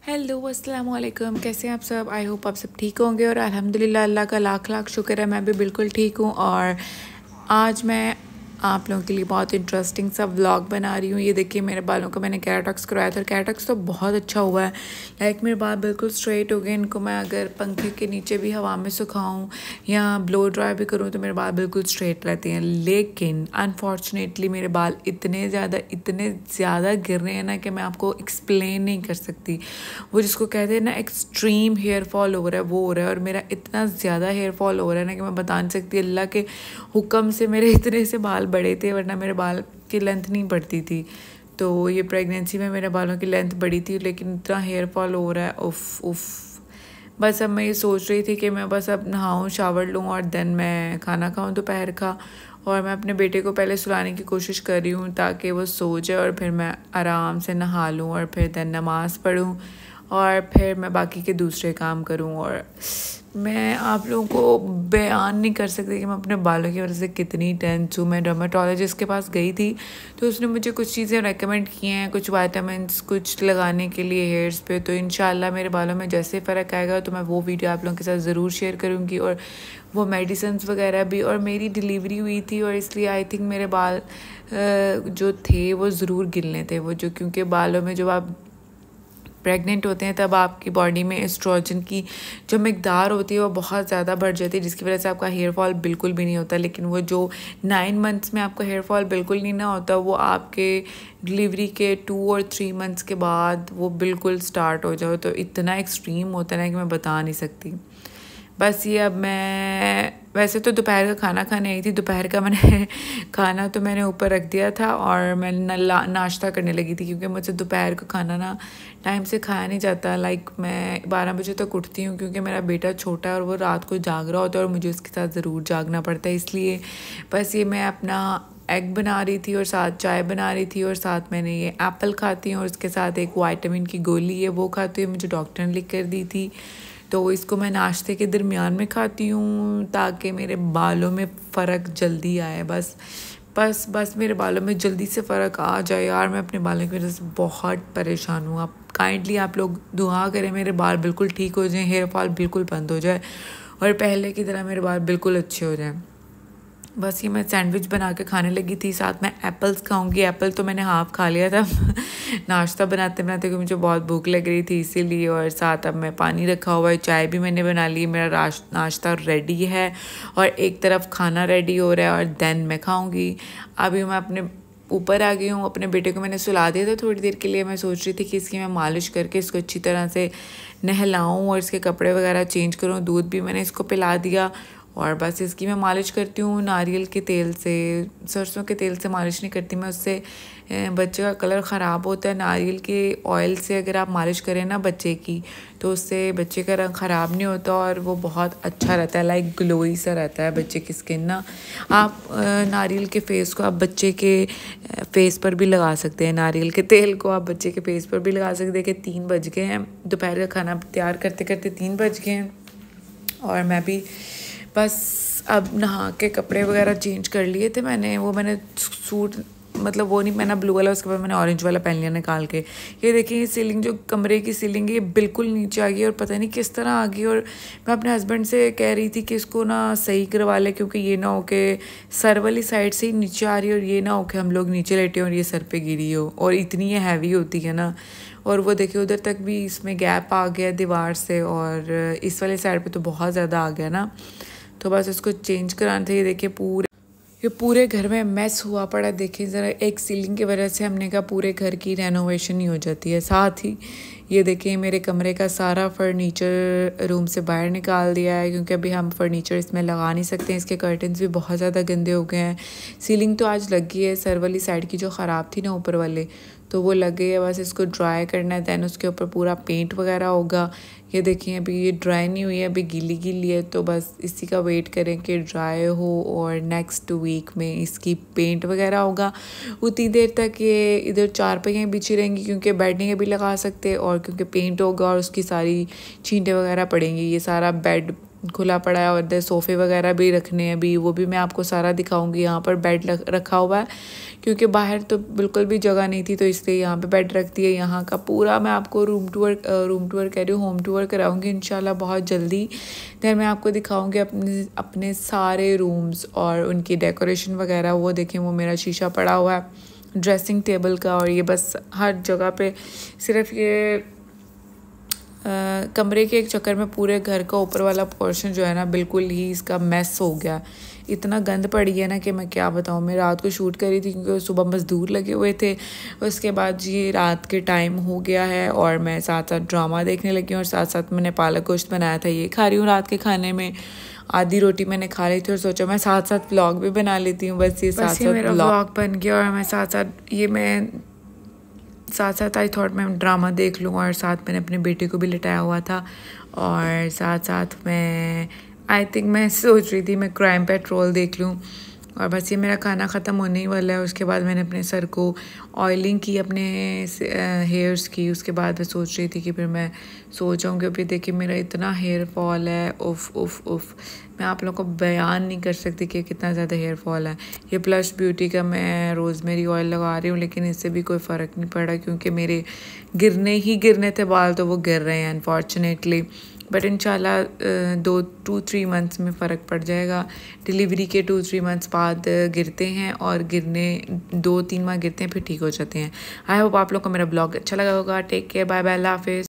Hello अस्सलाम वालेकुम। कैसे हैं आप सब? आई होप आप सब ठीक होंगे और अल्हम्दुलिल्लाह अल्लाह का लाख लाख शुक्र है मैं भी बिल्कुल ठीक हूँ। और आज मैं आप लोगों के लिए बहुत इंटरेस्टिंग सा व्लॉग बना रही हूँ। ये देखिए मेरे बालों को मैंने कैराटॉक्स करवाया था और कैराटॉक्स तो बहुत अच्छा हुआ है। लाइक मेरे बाल बिल्कुल स्ट्रेट हो गए। इनको मैं अगर पंखे के नीचे भी हवा में सुखाऊँ या ब्लो ड्राई भी करूँ तो मेरे बाल बिल्कुल स्ट्रेट रहते हैं। लेकिन अनफॉर्चुनेटली मेरे बाल इतने ज़्यादा गिर रहे हैं ना कि मैं आपको एक्सप्लेन नहीं कर सकती। वो जिसको कहते हैं ना एक्सट्रीम हेयर फॉल हो रहा है वो हो रहा है। और मेरा इतना ज़्यादा हेयर फॉल हो रहा है ना कि मैं बता नहीं सकती। अल्लाह के हुक्म से मेरे इतने से बाल बड़े थे, वरना मेरे बाल की लेंथ नहीं बढ़ती थी। तो ये प्रेगनेंसी में मेरे बालों की लेंथ बड़ी थी, लेकिन इतना हेयर फॉल हो रहा है। उफ उफ। बस अब मैं ये सोच रही थी कि मैं बस अब नहाऊँ, शावर लूँ और देन मैं खाना खाऊँ दोपहर का। और मैं अपने बेटे को पहले सुलाने की कोशिश कर रही हूँ ताकि वो सो जाए और फिर मैं आराम से नहा लूँ और फिर देन नमाज़ पढ़ूँ और फिर मैं बाकी के दूसरे काम करूँ। और मैं आप लोगों को बयान नहीं कर सकती कि मैं अपने बालों की वजह से कितनी टेंस हूँ। मैं डर्माटोलॉजिस्ट के पास गई थी तो उसने मुझे कुछ चीज़ें रेकमेंड की हैं, कुछ वाइटामिन्स कुछ लगाने के लिए हेयर्स पे। तो इंशाल्लाह मेरे बालों में जैसे फ़र्क आएगा तो मैं वो वीडियो आप लोगों के साथ ज़रूर शेयर करूँगी। और वो मेडिसिन्स वगैरह भी। और मेरी डिलीवरी हुई थी और इसलिए आई थिंक मेरे बाल जो थे वो ज़रूर गिरने थे। वो जो क्योंकि बालों में जब आप प्रेग्नेंट होते हैं तब आपकी बॉडी में एस्ट्रोजन की जो मिकदार होती है वो बहुत ज़्यादा बढ़ जाती है, जिसकी वजह से आपका हेयर फॉल बिल्कुल भी नहीं होता। लेकिन वो जो 9 मंथ्स में आपका हेयर फॉल बिल्कुल नहीं ना होता, वो आपके डिलीवरी के 2 और 3 मंथ्स के बाद वो बिल्कुल स्टार्ट हो जाओ। तो इतना एक्सट्रीम होता है ना कि मैं बता नहीं सकती। बस ये अब मैं वैसे तो दोपहर का खाना खाने आई थी। दोपहर का मैंने खाना तो मैंने ऊपर रख दिया था और मैं नाश्ता करने लगी थी, क्योंकि मुझसे दोपहर का खाना ना टाइम से खाया नहीं जाता। लाइक मैं 12 बजे तक उठती हूँ क्योंकि मेरा बेटा छोटा है और वो रात को जाग रहा होता है और मुझे उसके साथ ज़रूर जागना पड़ता है। इसलिए बस ये मैं अपना एग बना रही थी और साथ चाय बना रही थी और साथ मैंने ये एप्पल खाती हूँ और उसके साथ एक विटामिन की गोली है वो खाती हूँ, मुझे डॉक्टर ने लिख कर दी थी। तो इसको मैं नाश्ते के दरमियान में खाती हूँ ताकि मेरे बालों में फ़र्क जल्दी आए। बस मेरे बालों में जल्दी से फ़र्क आ जाए यार। मैं अपने बालों की वजह से बहुत परेशान हूँ। आप काइंडली आप लोग दुआ करें मेरे बाल बिल्कुल ठीक हो जाएं, हेयर फॉल बिल्कुल बंद हो जाए और पहले की तरह मेरे बाल बिल्कुल अच्छे हो जाएं। बस ये मैं सैंडविच बना के खाने लगी थी, साथ में एप्पल्स खाऊंगी। एप्पल तो मैंने हाफ़ खा लिया था नाश्ता बनाते बनाते, क्योंकि मुझे बहुत भूख लग रही थी इसीलिए। और साथ अब मैं पानी रखा हुआ है, चाय भी मैंने बना ली, मेरा नाश्ता रेडी है और एक तरफ खाना रेडी हो रहा है और देन मैं खाऊंगी। अभी मैं अपने ऊपर आ गई हूँ। अपने बेटे को मैंने सुला दिया था थोड़ी देर के लिए। मैं सोच रही थी कि इसकी मैं मालिश करके इसको अच्छी तरह से नहलाऊँ और इसके कपड़े वगैरह चेंज करूँ। दूध भी मैंने इसको पिला दिया और बस इसकी मैं मालिश करती हूँ नारियल के तेल से। सरसों के तेल से मालिश नहीं करती मैं, उससे बच्चे का कलर ख़राब होता है। नारियल के ऑयल से अगर आप मालिश करें ना बच्चे की तो उससे बच्चे का रंग ख़राब नहीं होता और वो बहुत अच्छा रहता है, लाइक ग्लोई सा रहता है बच्चे की स्किन ना। आप नारियल के फेस को आप बच्चे के फेस पर भी लगा सकते हैं, नारियल के तेल को आप बच्चे के फेस पर भी लगा सकते हैं। कि 3 बज गए हैं, दोपहर का खाना तैयार करते करते 3 बज गए हैं और मैं भी बस अब नहा के कपड़े वगैरह चेंज कर लिए थे मैंने। वो मैंने सूट मतलब वो नहीं पहना ब्लू वाला, उसके बाद मैंने ऑरेंज वाला पहन लिया निकाल के। ये देखिए ये सीलिंग जो कमरे की सीलिंग है ये बिल्कुल नीचे आ गई और पता नहीं किस तरह आ गई। और मैं अपने हस्बैंड से कह रही थी कि इसको ना सही करवा ले, क्योंकि ये ना हो के सर वाली साइड से ही नीचे आ रही है और ये ना हो के हम लोग नीचे लेटे और ये सर पे गिरी हो। और इतनी ये हैवी होती है ना। और वो देखिए उधर तक भी इसमें गैप आ गया दीवार से और इस वाली साइड पे तो बहुत ज़्यादा आ गया ना। तो बस इसको चेंज कराना था। ये देखिए ये पूरे घर में मेस हुआ पड़ा। देखिए ज़रा, एक सीलिंग की वजह से हमने कहा पूरे घर की रेनोवेशन ही हो जाती है। साथ ही ये देखिए मेरे कमरे का सारा फर्नीचर रूम से बाहर निकाल दिया है, क्योंकि अभी हम फर्नीचर इसमें लगा नहीं सकते हैं। इसके कर्टन्स भी बहुत ज़्यादा गंदे हो गए हैं। सीलिंग तो आज लग गई है, सर वाली साइड की जो ख़राब थी ना ऊपर वाले, तो वो लग गई है। बस इसको ड्राई करना है, दैन उसके ऊपर पूरा पेंट वगैरह होगा। ये देखिए अभी ये ड्राई नहीं हुई है, अभी गीली गीली है। तो बस इसी का वेट करें कि ड्राई हो और नेक्स्ट वीक में इसकी पेंट वगैरह होगा। उतनी देर तक ये इधर चारपाइयाँ बिछी रहेंगी, क्योंकि बेड नहीं अभी लगा सकते और क्योंकि पेंट होगा और उसकी सारी छींटे वगैरह पड़ेंगी। ये सारा बेड खुला पड़ा है, और इधर सोफ़े वगैरह भी रखने हैं अभी, वो भी मैं आपको सारा दिखाऊंगी। यहाँ पर बेड रखा हुआ है क्योंकि बाहर तो बिल्कुल भी जगह नहीं थी, तो इसलिए यहाँ पे बेड रख दिया। यहाँ का पूरा मैं आपको रूम टूर कह रही हूँ, होम टूर कराऊंगी इंशाल्लाह बहुत जल्दी। देन मैं आपको दिखाऊंगी अपने सारे रूम्स और उनकी डेकोरेशन वगैरह। वो देखें, वो मेरा शीशा पड़ा हुआ है ड्रेसिंग टेबल का, और ये बस हर जगह पे सिर्फ ये कमरे के एक चक्कर में पूरे घर का ऊपर वाला पोर्शन जो है ना बिल्कुल ही इसका मैस हो गया। इतना गंद पड़ी है ना कि मैं क्या बताऊँ। मैं रात को शूट करी थी क्योंकि सुबह मज़दूर लगे हुए थे। उसके बाद ये रात के टाइम हो गया है और मैं साथ साथ ड्रामा देखने लगी हूँ, और साथ साथ मैंने पालक गोश्त बनाया था, ये खा रही हूँ रात के खाने में। आधी रोटी मैंने खा ली थी और सोचा मैं साथ साथ व्लॉग भी बना लेती हूँ। बस ये साथ साथ मेरा व्लॉग बन गया, और मैं साथ साथ आई थॉट मैं ड्रामा देख लूँ, और साथ मैंने अपने बेटे को भी लिटाया हुआ था, और साथ साथ मैं सोच रही थी मैं क्राइम पेट्रोल देख लूँ। और बस ये मेरा खाना ख़त्म होने ही वाला है। उसके बाद मैंने अपने सर को ऑयलिंग की, अपने हेयर्स की। उसके बाद मैं सोच रही थी कि फिर मैं सो जाऊँगी। अभी देखिए मेरा इतना हेयर फॉल है, उफ़ उफ़ उफ़, मैं आप लोगों को बयान नहीं कर सकती कि कितना ज़्यादा हेयर फॉल है। ये प्लस ब्यूटी का मैं रोज़मेरी ऑयल लगा रही हूँ, लेकिन इससे भी कोई फ़र्क नहीं पड़ा क्योंकि मेरे गिरने थे बाल, तो वो गिर रहे हैं अनफॉर्चुनेटली। बट इंशाल्लाह 2-3 मंथ्स में फ़र्क पड़ जाएगा। डिलीवरी के 2-3 मंथ्स बाद गिरते हैं, और 2-3 माह गिरते हैं फिर ठीक हो जाते हैं। आई होप आप लोग को मेरा ब्लॉग अच्छा लगा होगा। टेक केयर, बाय बाय, अल्लाह हाफिज़।